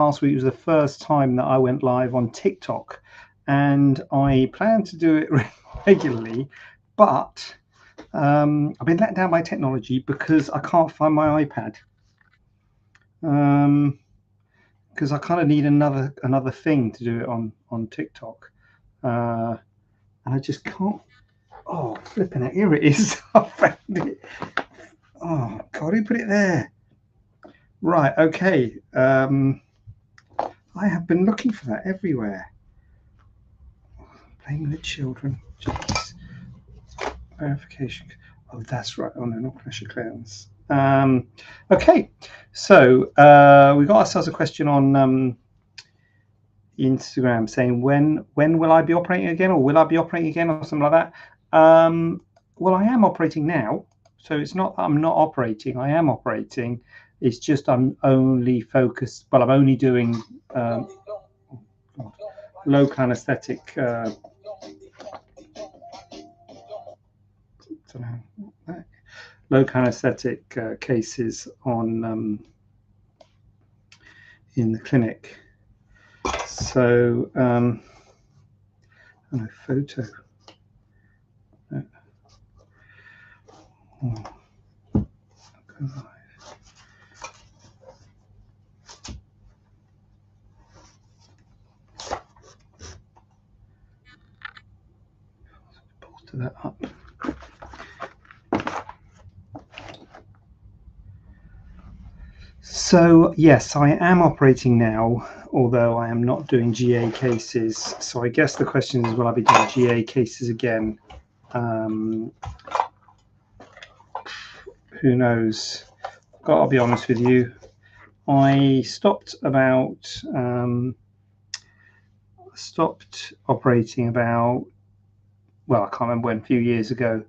last week was the first time that I went live on TikTok, and I plan to do it regularly, but I've been let down by technology because I can't find my iPad. Because I kind of need another thing to do it on TikTok, and I just can't. Oh, flipping it! Here it is. I found it. Oh God, who put it there? Right. Okay. I have been looking for that everywhere. Blaming the children. Jeez. Verification. Oh, that's right. Oh no, not pressure clearance. Okay, so we got ourselves a question on Instagram saying when will I be operating again, or will I be operating again, or something like that. Well, I am operating now, so it's not that I'm not operating. I am operating. It's just I'm only focused. Well, I'm only doing local anesthetic. Local anesthetic cases on in the clinic. So photo. Oh. Bolster that up. So yes, I am operating now, although I am not doing GA cases. So I guess the question is, will I be doing GA cases again? Who knows? Gotta be honest with you. I stopped operating about, well, I can't remember when, a few years ago,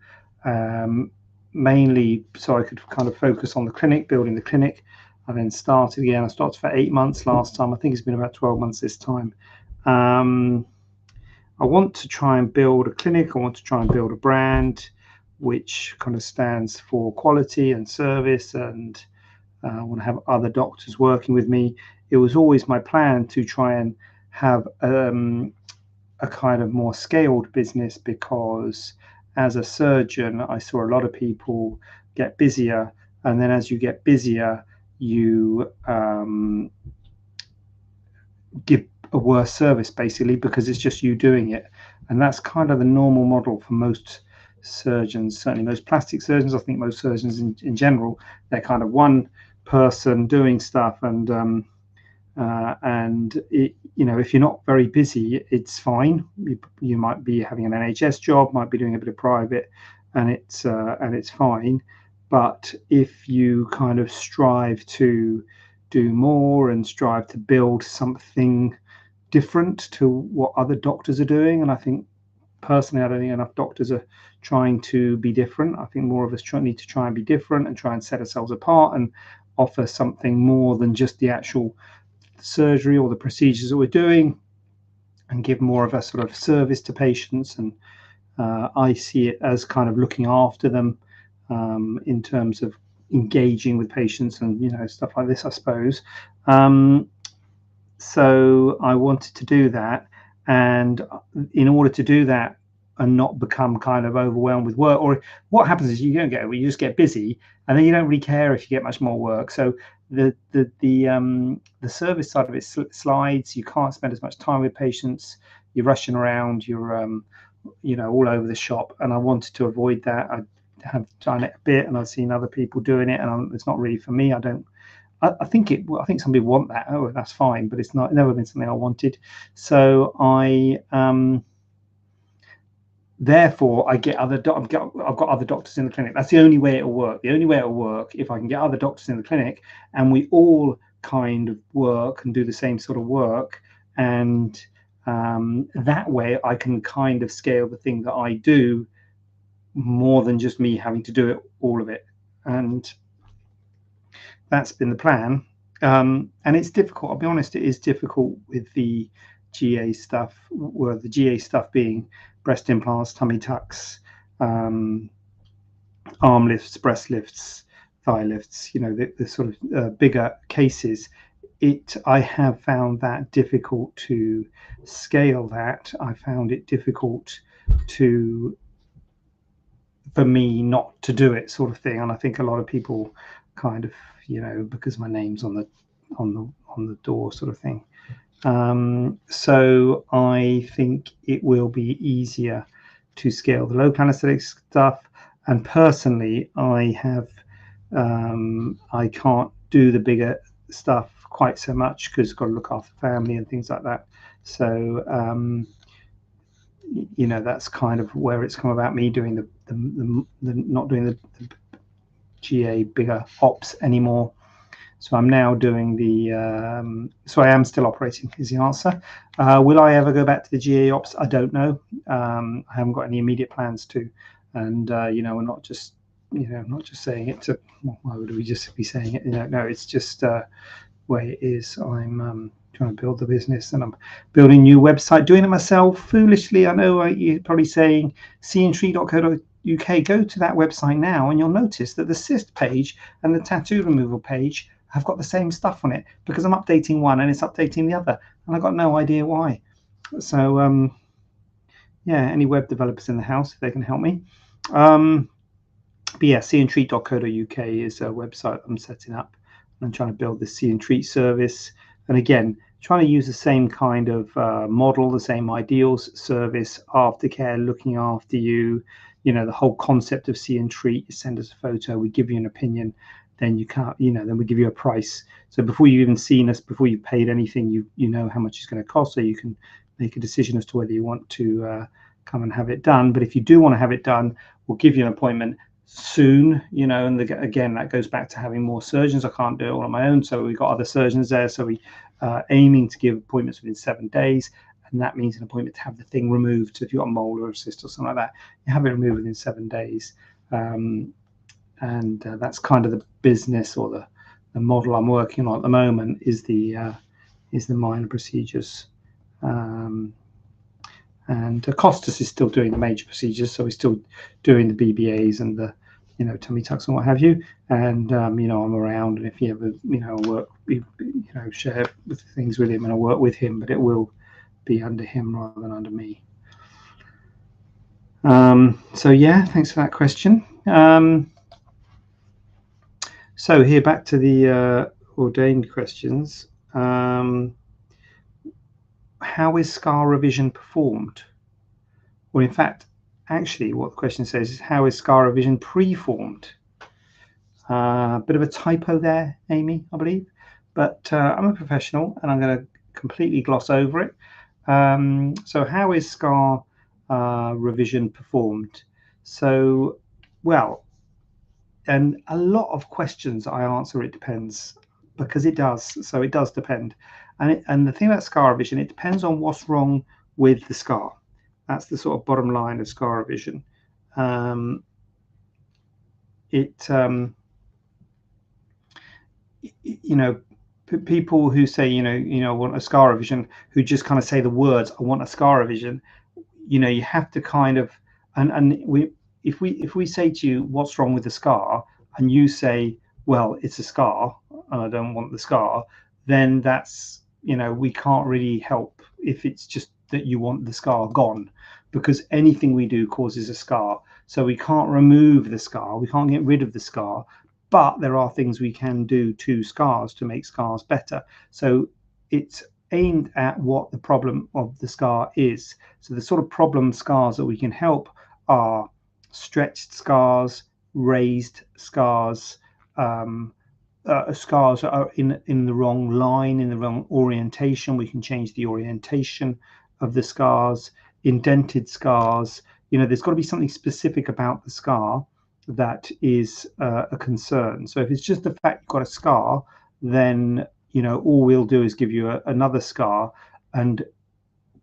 mainly so I could kind of focus on the clinic, building the clinic. I then started again. I started for 8 months last time. I think it's been about 12 months this time. I want to try and build a clinic. I want to try and build a brand which kind of stands for quality and service, and I want to have other doctors working with me. It was always my plan to try and have a kind of more scaled business, because as a surgeon, I saw a lot of people get busier, and then as you get busier, you give a worse service, basically, because it's just you doing it. And that's kind of the normal model for most surgeons, certainly most plastic surgeons. I think most surgeons in general, they're kind of one person doing stuff, and it, you know, if you're not very busy, it's fine. You might be having an NHS job, might be doing a bit of private, and it's fine. But if you kind of strive to do more and strive to build something different to what other doctors are doing, and I think personally, I don't think enough doctors are trying to be different. I think more of us need to try and be different and try and set ourselves apart and offer something more than just the actual surgery or the procedures that we're doing, and give more of a sort of service to patients. And I see it as kind of looking after them in terms of engaging with patients and, you know, stuff like this, I suppose. So I wanted to do that, and in order to do that and not become kind of overwhelmed with work, or what happens is you just get busy, and then you don't really care if you get much more work. So the service side of it slides. You can't spend as much time with patients. You're rushing around. You're you know, all over the shop, and I wanted to avoid that. I have done it a bit, and I've seen other people doing it, and it's not really for me. I think some people want that. Oh, that's fine, but it's never been something I wanted. So therefore I get I've got other doctors in the clinic. That's the only way it'll work. The only way it'll work if I can get other doctors in the clinic, and we all kind of work and do the same sort of work, and that way I can kind of scale the thing that I do more than just me having to do it, all of it. And that's been the plan. And it's difficult. I'll be honest, it is difficult with the GA stuff, where the GA stuff being breast implants, tummy tucks, arm lifts, breast lifts, thigh lifts, you know, the sort of bigger cases. I have found that difficult to scale that. I found it difficult for me not to do it, sort of thing. And I think a lot of people kind of, because my name's on the door, sort of thing. So I think it will be easier to scale the local anesthetic stuff. And personally, I can't do the bigger stuff quite so much because I've got to look after family and things like that. So that's kind of where it's come about, me doing the not doing the GA bigger ops anymore. So I'm now doing so I am still operating, is the answer. Will I ever go back to the GA ops? I don't know. I haven't got any immediate plans to. And, we're not just, not just saying it to, why would we just be saying it? No, it's just the way it is. I'm trying to build the business, and I'm building a new website, doing it myself foolishly. I know you're probably saying seeandtreat.co.uk. Go to that website now and you'll notice that the cyst page and the tattoo removal page have got the same stuff on it, because I'm updating one and it's updating the other, and I've got no idea why. So yeah, any web developers in the house, if they can help me. But yeah, seeandtreat.co.uk is a website I'm setting up. I'm trying to build this See and Treat service, and again, trying to use the same kind of model, the same ideals: service, aftercare, looking after you. The whole concept of See and Treat. You send us a photo, we give you an opinion, then you can't, then we give you a price. So before you've even seen us, before you've paid anything, you know how much it's going to cost, so you can make a decision as to whether you want to come and have it done. But if you do want to have it done, we'll give you an appointment soon, and again, that goes back to having more surgeons. I can't do it all on my own, so we've got other surgeons there. So we aiming to give appointments within 7 days, and that means an appointment to have the thing removed. So if you've got a mole or a cyst or something like that, you have it removed within 7 days. And that's kind of the business, or the model I'm working on at the moment, is the minor procedures. And Costas is still doing the major procedures, so he's still doing the BBAs and the tummy tucks and what have you. And I'm around, and if he ever work, share with things with him, and I work with him, but it will be under him rather than under me. So yeah, thanks for that question. So here, back to the ordained questions. How is scar revision performed? Well, in fact, actually, what the question says is, how is scar revision preformed? Bit of a typo there, Amy, I believe. But I'm a professional, and I'm going to completely gloss over it. So how is scar revision performed? So, well, and a lot of questions I answer, it depends, because it does. So it does depend. And the thing about scar revision, it depends on what's wrong with the scar. That's the sort of bottom line of scar revision. People who say, I want a scar revision, who just kind of say the words, I want a scar revision, you have to kind of, if we say to you, what's wrong with the scar, and you say, well, it's a scar, and I don't want the scar, then that's, we can't really help if it's just that you want the scar gone, because anything we do causes a scar. So we can't remove the scar, we can't get rid of the scar, but there are things we can do to scars to make scars better. So it's aimed at what the problem of the scar is. So the sort of problem scars that we can help are stretched scars, raised scars, scars that are in the wrong line, in the wrong orientation. We can change the orientation of the scars. Indented scars, there's got to be something specific about the scar that is a concern. So if it's just the fact you've got a scar, then all we'll do is give you another scar, and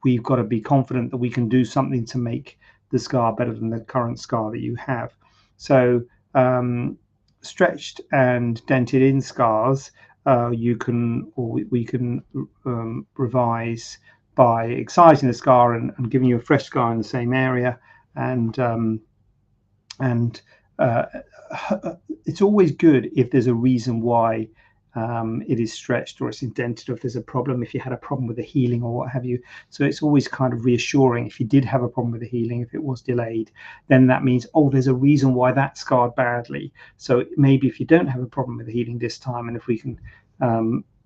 we've got to be confident that we can do something to make the scar better than the current scar that you have. So stretched and dented in scars, we can revise by excising the scar and giving you a fresh scar in the same area. And it's always good if there's a reason why it is stretched or it's indented, or if there's a problem, if you had a problem with the healing or what have you. So it's always kind of reassuring. If you did have a problem with the healing, if it was delayed, then that means, oh, there's a reason why that scarred badly. So maybe if you don't have a problem with the healing this time, and if we can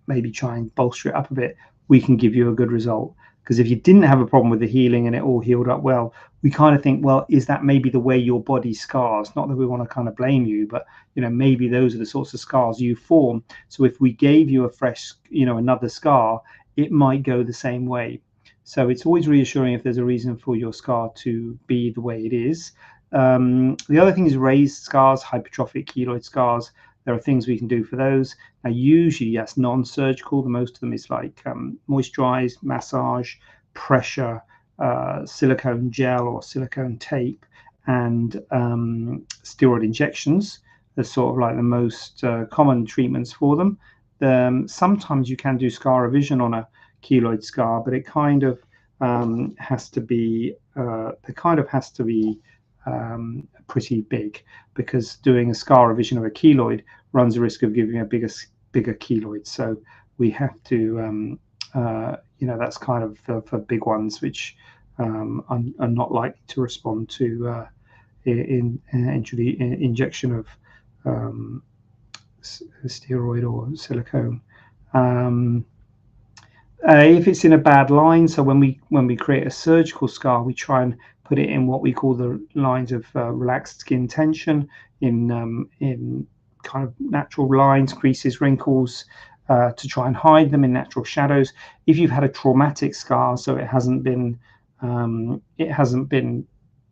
maybe try and bolster it up a bit, we can give you a good result. Because if you didn't have a problem with the healing and it all healed up well, we kind of think, well, is that maybe the way your body scars? Not that we want to kind of blame you, but maybe those are the sorts of scars you form. So if we gave you a fresh, another scar, it might go the same way. So it's always reassuring if there's a reason for your scar to be the way it is. The other thing is raised scars, hypertrophic keloid scars. There are things we can do for those. Now, usually that's non-surgical. The most of them is like moisturize, massage, pressure, silicone gel or silicone tape, and steroid injections. They're sort of like the most common treatments for them. Sometimes you can do scar revision on a keloid scar, but it kind of has to be pretty big, because doing a scar revision of a keloid runs the risk of giving a bigger keloid. So we have to, that's kind of for big ones, which are not likely to respond to injection of steroid or silicone. If it's in a bad line, so when we create a surgical scar, we try and put it in what we call the lines of relaxed skin tension, in kind of natural lines, creases, wrinkles, to try and hide them in natural shadows. If you've had a traumatic scar, so it hasn't been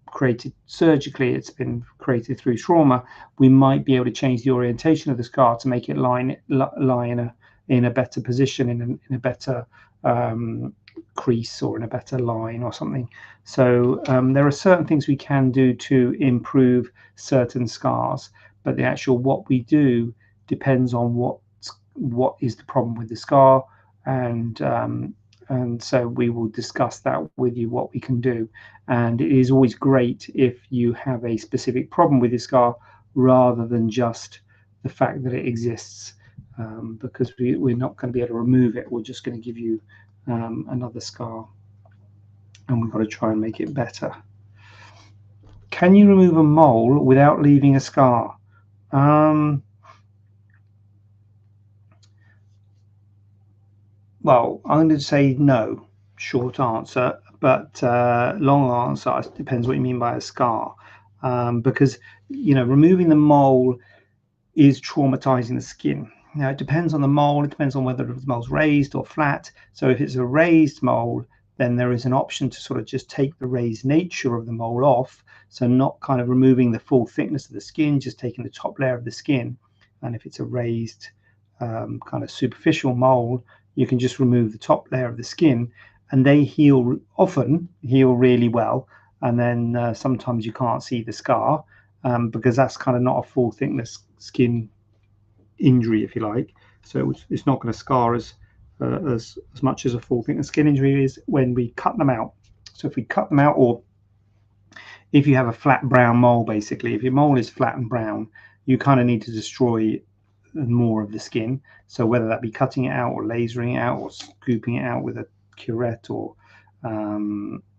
created surgically, it's been created through trauma, we might be able to change the orientation of the scar to make it lie in a better position, in a better crease, or in a better line or something. So there are certain things we can do to improve certain scars, but the actual what we do depends on what is the problem with the scar, and so we will discuss that with you, what we can do. And it is always great if you have a specific problem with the scar rather than just the fact that it exists, because we're not going to be able to remove it. We're just going to give you another scar, and we've got to try and make it better. Can you remove a mole without leaving a scar? Well, I'm going to say no, short answer, but long answer, it depends what you mean by a scar, because removing the mole is traumatizing the skin. Now, it depends on the mole. It depends on whether the mole's raised or flat. So if it's a raised mole, then there is an option to sort of just take the raised nature of the mole off. So not kind of removing the full thickness of the skin, just taking the top layer of the skin. And if it's a raised kind of superficial mole, you can just remove the top layer of the skin, and they often heal really well. And then sometimes you can't see the scar, because that's kind of not a full thickness skin injury, if you like. So it's not going to scar as much as a full thickness skin injury is when we cut them out. So if we cut them out, or if you have a flat brown mole, basically, if your mole is flat and brown, you kind of need to destroy more of the skin. So whether that be cutting it out, or lasering it out, or scooping it out with a curette, or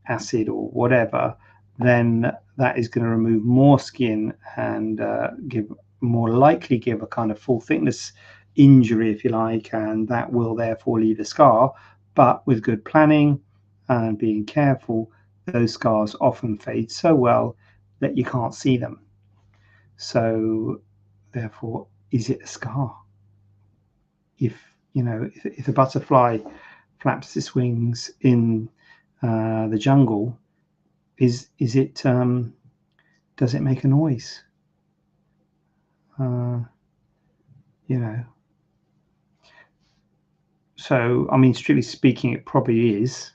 acid, or whatever, then that is going to remove more skin and more likely give a kind of full thickness injury, if you like, and that will therefore leave a scar. But with good planning and being careful, those scars often fade so well that you can't see them. So therefore, is it a scar? If a butterfly flaps its wings in the jungle, is it does it make a noise? So I mean, strictly speaking, it probably is,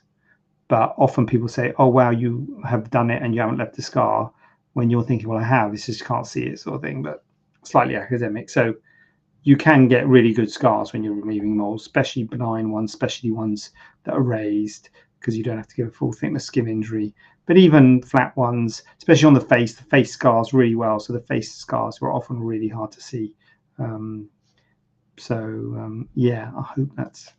but often people say, oh wow, you have done it and you haven't left a scar, when you're thinking, well, I have, it's just can't see it, sort of thing. But slightly academic. So you can get really good scars when you're removing moles, especially benign ones, especially ones that are raised, because you don't have to give a full thickness skin injury. But even flat ones, especially on the face scars really well. So the face scars are often really hard to see. So yeah, I hope that's.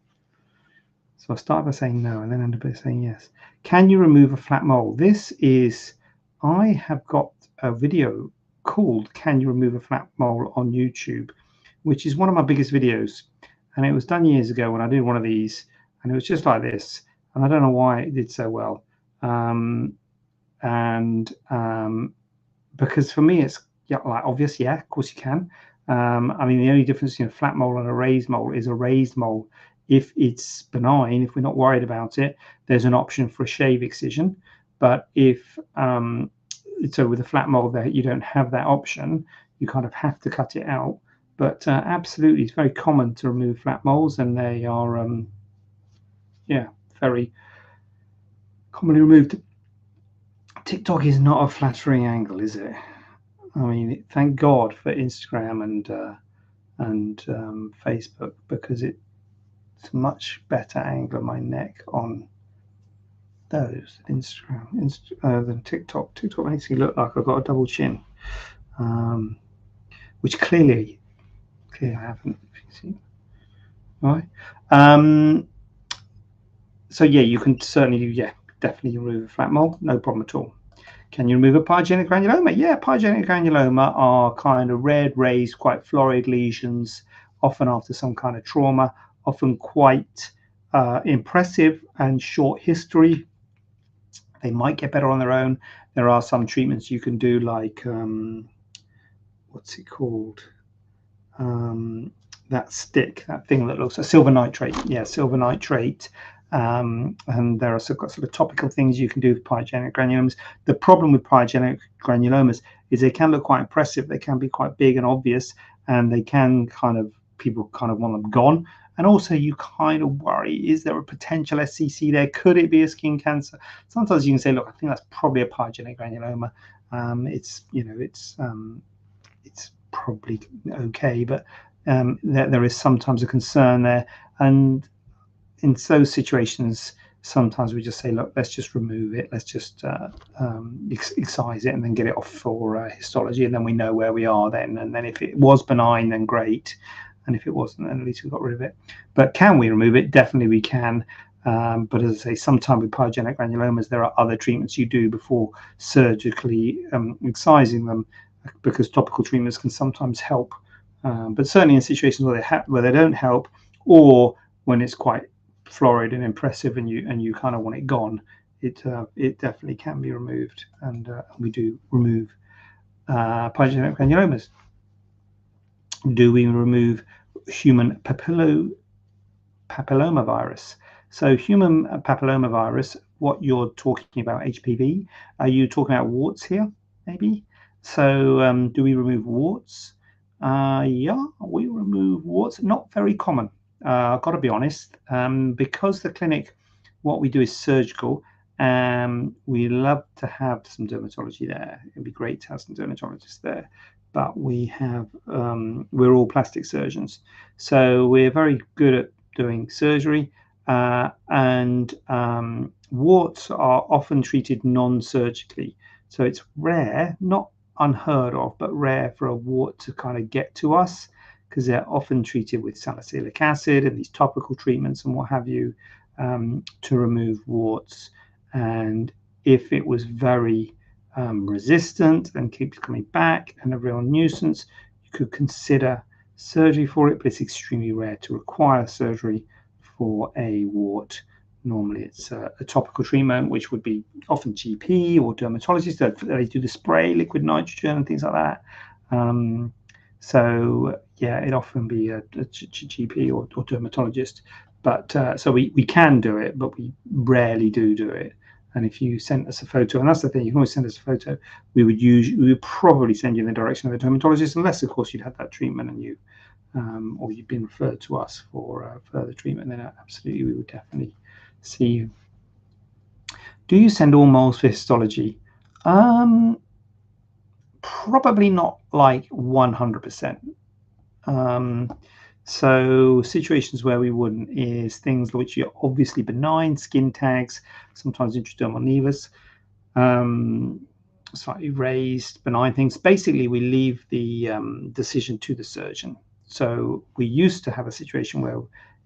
So I started by saying no and then ended up by saying yes. Can you remove a flat mole? This is, I have got a video called Can You Remove a Flat Mole on YouTube, which is one of my biggest videos. And it was done years ago when I did one of these, and it was just like this. And I don't know why it did so well. And because for me, it's like obvious, yeah, of course you can. I mean, the only difference between a flat mole and a raised mole is a raised mole. If it's benign, if we're not worried about it, there's an option for a shave excision. But if so, with a flat mole, there you don't have that option. You kind of have to cut it out. But absolutely, it's very common to remove flat moles, and they are, yeah, very commonly removed. TikTok is not a flattering angle, is it? I mean, thank God for Instagram and Facebook, because it's a much better angle of my neck on those than TikTok. TikTok makes me look like I've got a double chin, which clearly I haven't. Right. So yeah, you can certainly definitely remove a flat mole, no problem at all. Can you remove a pyogenic granuloma? Yeah, pyogenic granuloma are kind of red, raised, quite florid lesions, often after some kind of trauma, often quite impressive and short history. They might get better on their own. There are some treatments you can do, like what's it called? That stick, that thing that looks like silver nitrate. Yeah, silver nitrate. And there are sort of topical things you can do with pyogenic granulomas. The problem with pyogenic granulomas is they can look quite impressive. They can be quite big and obvious, and they can people kind of want them gone. And also, you kind of worry: is there a potential SCC there? Could it be a skin cancer? Sometimes you can say, look, I think that's probably a pyogenic granuloma. It's probably okay, but there is sometimes a concern there, and in those situations, sometimes we just say, look, let's just remove it, let's just excise it, and then get it off for histology, and then we know where we are then. And then if it was benign, then great, and if it wasn't, then at least we got rid of it. But can we remove it? Definitely we can. But as I say, sometimes with pyogenic granulomas, there are other treatments you do before surgically excising them, because topical treatments can sometimes help. But certainly in situations where they don't help, or when it's quite florid and impressive, and you kind of want it gone, it definitely can be removed, and we do remove pyogenic granulomas. Do we remove human papillomavirus? So human papillomavirus, what you're talking about, HPV, are you talking about warts here, maybe? So do we remove warts? Yeah, we remove warts. Not very common. I've got to be honest, because the clinic, what we do is surgical. We love to have some dermatology there. It'd be great to have some dermatologists there, but we're all plastic surgeons, so we're very good at doing surgery. And warts are often treated non-surgically, so it's rare, not unheard of, but rare for a wart to kind of get to us, because they're often treated with salicylic acid and these topical treatments and what have you, to remove warts. And if it was very resistant and keeps coming back and a real nuisance, you could consider surgery for it, but it's extremely rare to require surgery for a wart. Normally it's a topical treatment, which would be often GP or dermatologist. They do the spray, liquid nitrogen and things like that. So yeah, it'd often be a GP or dermatologist. But so we can do it, but we rarely do it. And if you sent us a photo, and that's the thing, you can always send us a photo, we would probably send you in the direction of a dermatologist, unless of course you'd had that treatment and or you've been referred to us for further treatment. Then absolutely we would definitely see you. Do you send all moles for histology? Probably not like 100%. So situations where we wouldn't is things which are obviously benign, skin tags, sometimes intradermal nevus, slightly raised, benign things. Basically, we leave the decision to the surgeon. So we used to have a situation where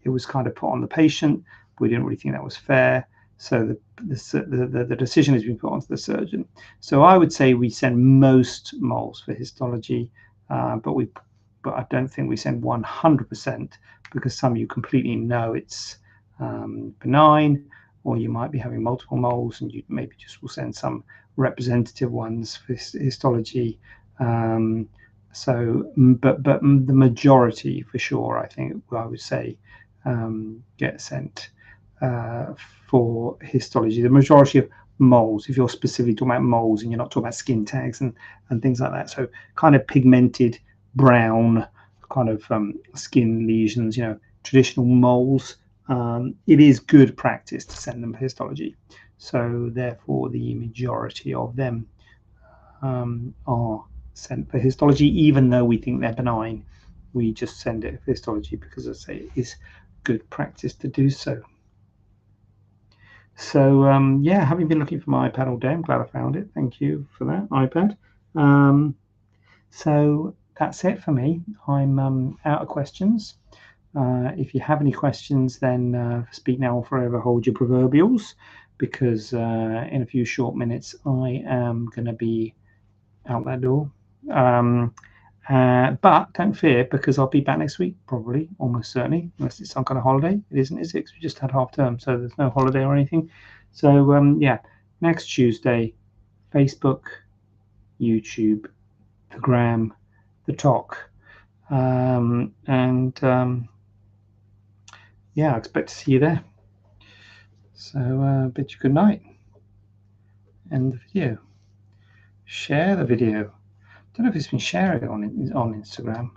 it was kind of put on the patient. We didn't really think that was fair. So the decision has been put onto the surgeon. So I would say we send most moles for histology, but I don't think we send 100%, because some you completely know it's benign, or you might be having multiple moles and you maybe just will send some representative ones for histology. But the majority, for sure, I think I would say get sent for histology. The majority of moles, if you're specifically talking about moles and you're not talking about skin tags and things like that, so kind of pigmented brown kind of skin lesions, traditional moles, it is good practice to send them for histology. So therefore the majority of them are sent for histology, even though we think they're benign. We just send it for histology because, as I say, it is good practice to do so. So yeah, having been looking for my iPad all day, I'm glad I found it. Thank you for that, iPad. So that's it for me. I'm out of questions. If you have any questions, then speak now or forever hold your proverbials, because in a few short minutes I am going to be out that door. But don't fear, because I'll be back next week, probably, almost certainly, unless it's some kind of holiday. It isn't, is it? 'Cause we just had half term, so there's no holiday or anything. So yeah, next Tuesday, Facebook, YouTube, the Gram, the Talk, yeah, I expect to see you there. So bid you good night. End the video. Share the video. Don't know if it's been shared on Instagram.